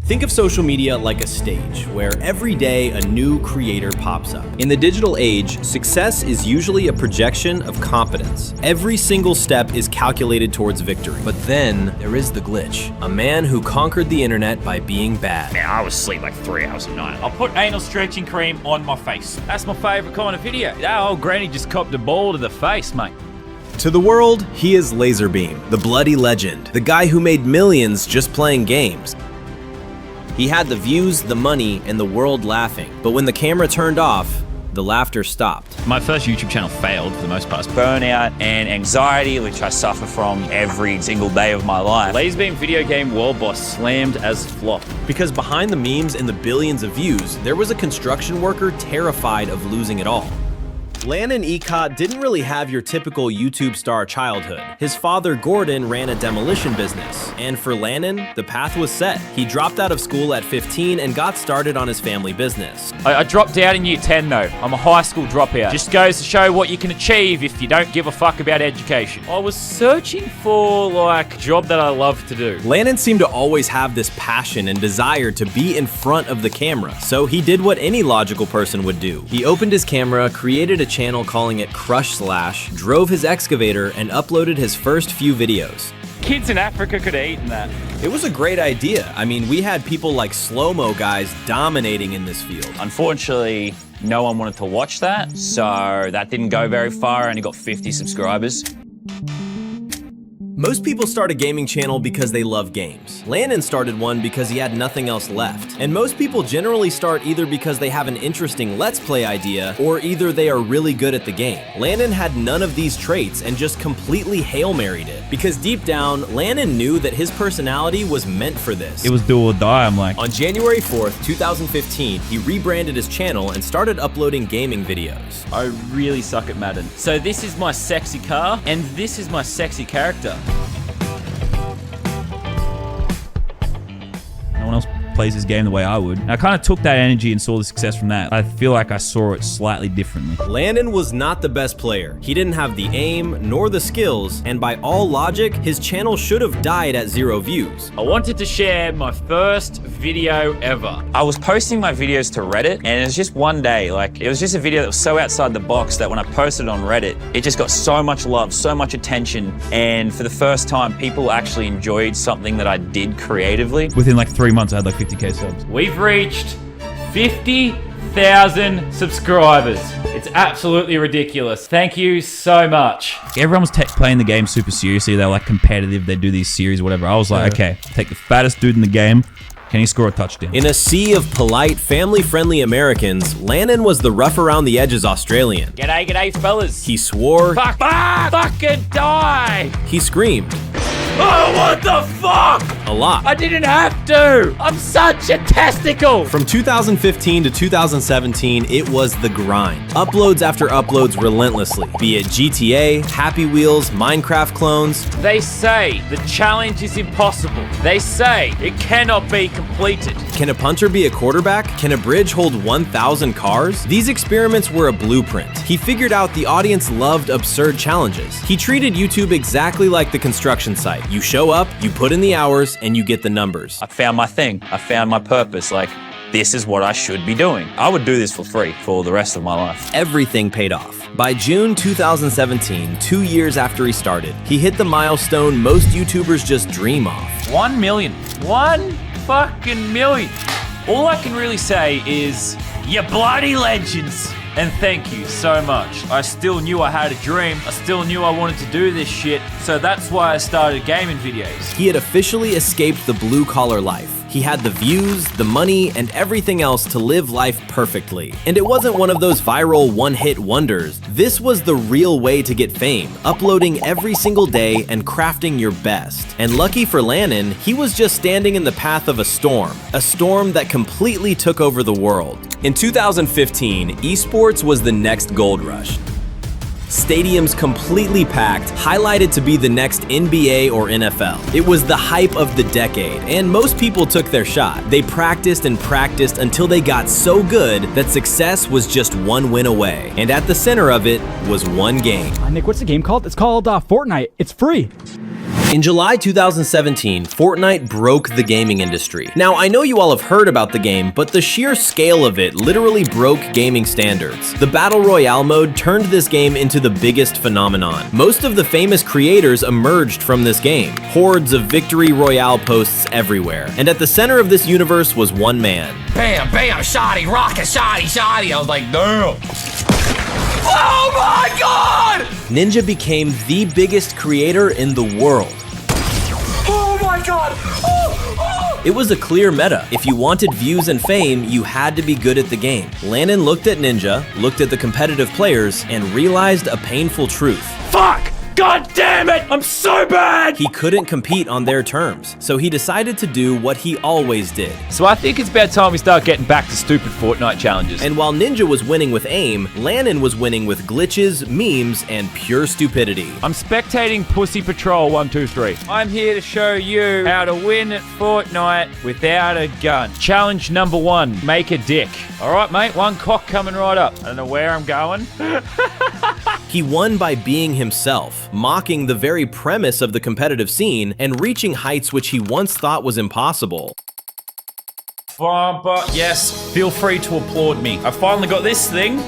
Think of social media like a stage, where every day a new creator pops up. In the digital age, success is usually a projection of competence. Every single step is calculated towards victory. But then, there is the glitch. A man who conquered the internet by being bad. Man, I was asleep like 3 hours a night. I'll put anal stretching cream on my face. That's my favorite kind of video. That old granny just copped a ball to the face, mate. To the world, he is Lazarbeam, the bloody legend, the guy who made millions just playing games. He had the views, the money, and the world laughing. But when the camera turned off, the laughter stopped. My first YouTube channel failed for the most part. Burnout and anxiety, which I suffer from every single day of my life. Lazarbeam video game world boss slammed as flop. Because behind the memes and the billions of views, there was a construction worker terrified of losing it all. Lannon Ecott didn't really have your typical YouTube star childhood. His father, Gordon, ran a demolition business. And for Lannon, the path was set. He dropped out of school at 15 and got started on his family business. I dropped out in year 10 though. I'm a high school dropout. Just goes to show what you can achieve if you don't give a fuck about education. I was searching for like a job that I love to do. Lannon seemed to always have this passion and desire to be in front of the camera. So he did what any logical person would do. He opened his camera, created a channel calling it Crush Slash, drove his excavator, and uploaded his first few videos. Kids in Africa could have eaten that. It was a great idea. I mean, we had people like slow-mo guys dominating in this field. Unfortunately, no one wanted to watch that, so that didn't go very far. I only got 50 subscribers. Most people start a gaming channel because they love games. Lannon started one because he had nothing else left. And most people generally start either because they have an interesting Let's Play idea, or either they are really good at the game. Lannon had none of these traits and just completely Hail Married it. Because deep down, Lannon knew that his personality was meant for this. It was do or die, I'm like. On January 4th, 2015, he rebranded his channel and started uploading gaming videos. I really suck at Madden. So this is my sexy car, and this is my sexy character. No one else plays this game the way I would. And I kind of took that energy and saw the success from that. I feel like I saw it slightly differently. Lannon was not the best player. He didn't have the aim nor the skills, and by all logic, his channel should have died at 0 views. I wanted to share my first video ever. I was posting my videos to Reddit, and it was just one day, like, it was just a video that was so outside the box that when I posted it on Reddit, it just got so much love, so much attention, and for the first time, people actually enjoyed something that I did creatively. Within like 3 months, I had like 50K subs. We've reached 50,000 subscribers. It's absolutely ridiculous. Thank you so much. Everyone was playing the game super seriously. They're like competitive. They do these series, whatever. I was like, okay, take the fattest dude in the game. Can he score a touchdown? In a sea of polite, family-friendly Americans, Lannon was the rough around the edges Australian. G'day, g'day, fellas. He swore. Fuck, fucking die. He screamed. Oh, what the fuck? A lot. I didn't have to. I'm such a testicle. From 2015 to 2017, it was the grind. Uploads after uploads relentlessly, be it GTA, Happy Wheels, Minecraft clones. They say the challenge is impossible. They say it cannot be completed. Can a punter be a quarterback? Can a bridge hold 1,000 cars? These experiments were a blueprint. He figured out the audience loved absurd challenges. He treated YouTube exactly like the construction site. You show up, you put in the hours, and you get the numbers. I found my thing. I found my purpose. Like, this is what I should be doing. I would do this for free for the rest of my life. Everything paid off. By June 2017, 2 years after he started, he hit the milestone most YouTubers just dream of. 1 million. 1 fucking million. All I can really say is, you bloody legends. And thank you so much. I still knew I had a dream. I still knew I wanted to do this shit. So that's why I started gaming videos. He had officially escaped the blue-collar life. He had the views, the money, and everything else to live life perfectly. And it wasn't one of those viral one-hit wonders. This was the real way to get fame, uploading every single day and crafting your best. And lucky for Lannon, he was just standing in the path of a storm that completely took over the world. In 2015, esports was the next gold rush. Stadiums completely packed, highlighted to be the next NBA or NFL. It was the hype of the decade, and most people took their shot. They practiced and practiced until they got so good that success was just one win away. And at the center of it was one game. Nick, what's the game called? It's called Fortnite. It's free. In July 2017, Fortnite broke the gaming industry. Now, I know you all have heard about the game, but the sheer scale of it literally broke gaming standards. The Battle Royale mode turned this game into the biggest phenomenon. Most of the famous creators emerged from this game, hordes of Victory Royale posts everywhere. And at the center of this universe was one man. Bam, bam, shoddy, rocket, shoddy, shoddy. I was like, damn. Oh my God! Ninja became the biggest creator in the world. Oh my God! Oh! It was a clear meta. If you wanted views and fame, you had to be good at the game. Lannon looked at Ninja, looked at the competitive players, and realized a painful truth. Fuck! God damn it! I'm so bad! He couldn't compete on their terms, so he decided to do what he always did. So I think it's about time we start getting back to stupid Fortnite challenges. And while Ninja was winning with aim, Lannon was winning with glitches, memes, and pure stupidity. I'm spectating Pussy Patrol 123. I'm here to show you how to win at Fortnite without a gun. Challenge number 1, make a dick. All right, mate, one cock coming right up. I don't know where I'm going. He won by being himself, mocking the very premise of the competitive scene and reaching heights which he once thought was impossible. Yes, feel free to applaud me. I finally got this thing.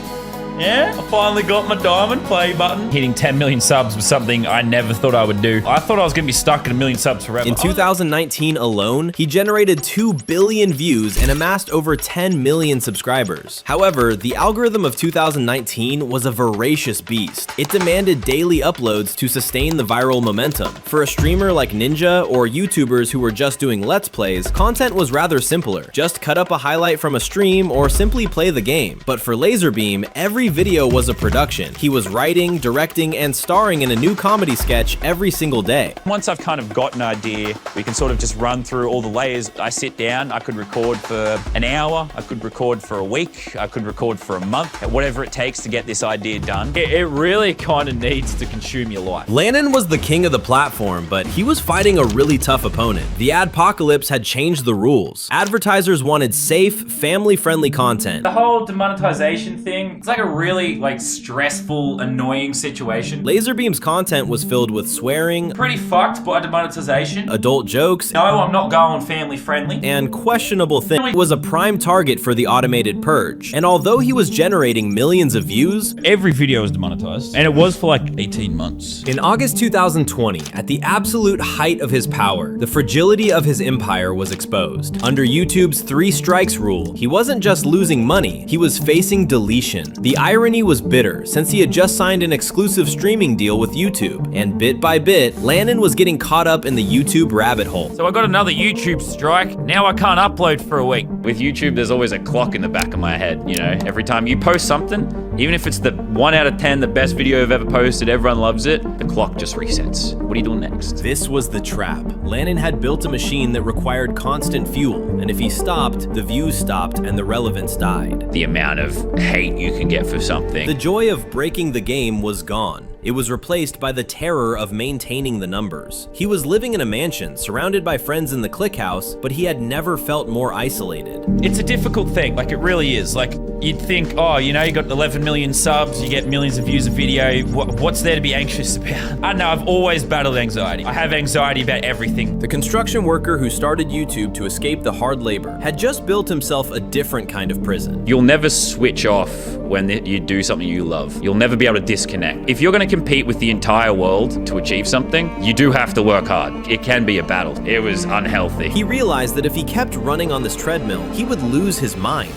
Yeah, I finally got my diamond play button. Hitting 10 million subs was something I never thought I would do. I thought I was gonna be stuck at 1 million subs forever. In 2019 alone, he generated 2 billion views and amassed over 10 million subscribers. However, the algorithm of 2019 was a voracious beast. It demanded daily uploads to sustain the viral momentum. For a streamer like Ninja or YouTubers who were just doing Let's Plays, content was rather simpler. Just cut up a highlight from a stream or simply play the game. But for Lazarbeam, every video was a production. He was writing, directing, and starring in a new comedy sketch every single day. Once I've kind of got an idea, we can sort of just run through all the layers. I sit down, I could record for an hour, I could record for a week, I could record for a month, whatever it takes to get this idea done. It really kind of needs to consume your life. Lannon was the king of the platform, but he was fighting a really tough opponent. The adpocalypse had changed the rules. Advertisers wanted safe, family-friendly content. The whole demonetization thing, it's like a really stressful, annoying situation. Lazarbeam's content was filled with swearing, Pretty fucked by demonetization. adult jokes, No, I'm not going family friendly. and questionable things. Was a prime target for the automated purge. And although he was generating millions of views, Every video was demonetized, and it was for like 18 months. in August 2020, at the absolute height of his power, the fragility of his empire was exposed. Under YouTube's 3 strikes rule, he wasn't just losing money, he was facing deletion. The irony was bitter, since he had just signed an exclusive streaming deal with YouTube, and bit by bit, Lannon was getting caught up in the YouTube rabbit hole. So I got another YouTube strike. Now I can't upload for a week. With YouTube, there's always a clock in the back of my head, you know? Every time you post something, even if it's the 1 out of 10, the best video I've ever posted, everyone loves it, the clock just resets. What are you doing next? This was the trap. Lannon had built a machine that required constant fuel, and if he stopped, the views stopped and the relevance died. The amount of hate you can get for something. The joy of breaking the game was gone. It was replaced by the terror of maintaining the numbers. He was living in a mansion, surrounded by friends in the click house, but he had never felt more isolated. It's a difficult thing, like it really is. Like you'd think, oh, you know, you got 11 million subs, you get millions of views a video. What's there to be anxious about? I don't know, I've always battled anxiety. I have anxiety about everything. The construction worker who started YouTube to escape the hard labor had just built himself a different kind of prison. You'll never switch off when you do something you love. You'll never be able to disconnect. If you're going to compete with the entire world to achieve something, you do have to work hard. It can be a battle. It was unhealthy. He realized that if he kept running on this treadmill, he would lose his mind.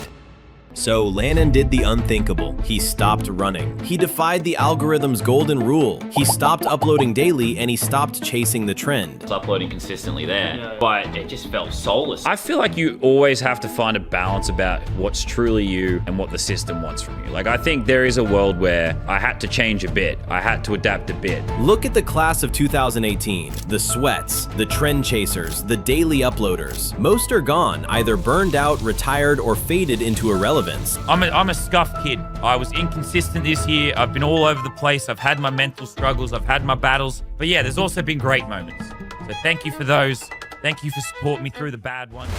So Lannon did the unthinkable. He stopped running. He defied the algorithm's golden rule. He stopped uploading daily and he stopped chasing the trend. It's uploading consistently there, but it just felt soulless. I feel like you always have to find a balance about what's truly you and what the system wants from you. Like, I think there is a world where I had to change a bit. I had to adapt a bit. Look at the class of 2018. The sweats, the trend chasers, the daily uploaders. Most are gone, either burned out, retired, or faded into irrelevance. I'm a scuffed kid. I was inconsistent this year. I've been all over the place. I've had my mental struggles. I've had my battles. But yeah, there's also been great moments. So thank you for those. Thank you for supporting me through the bad ones.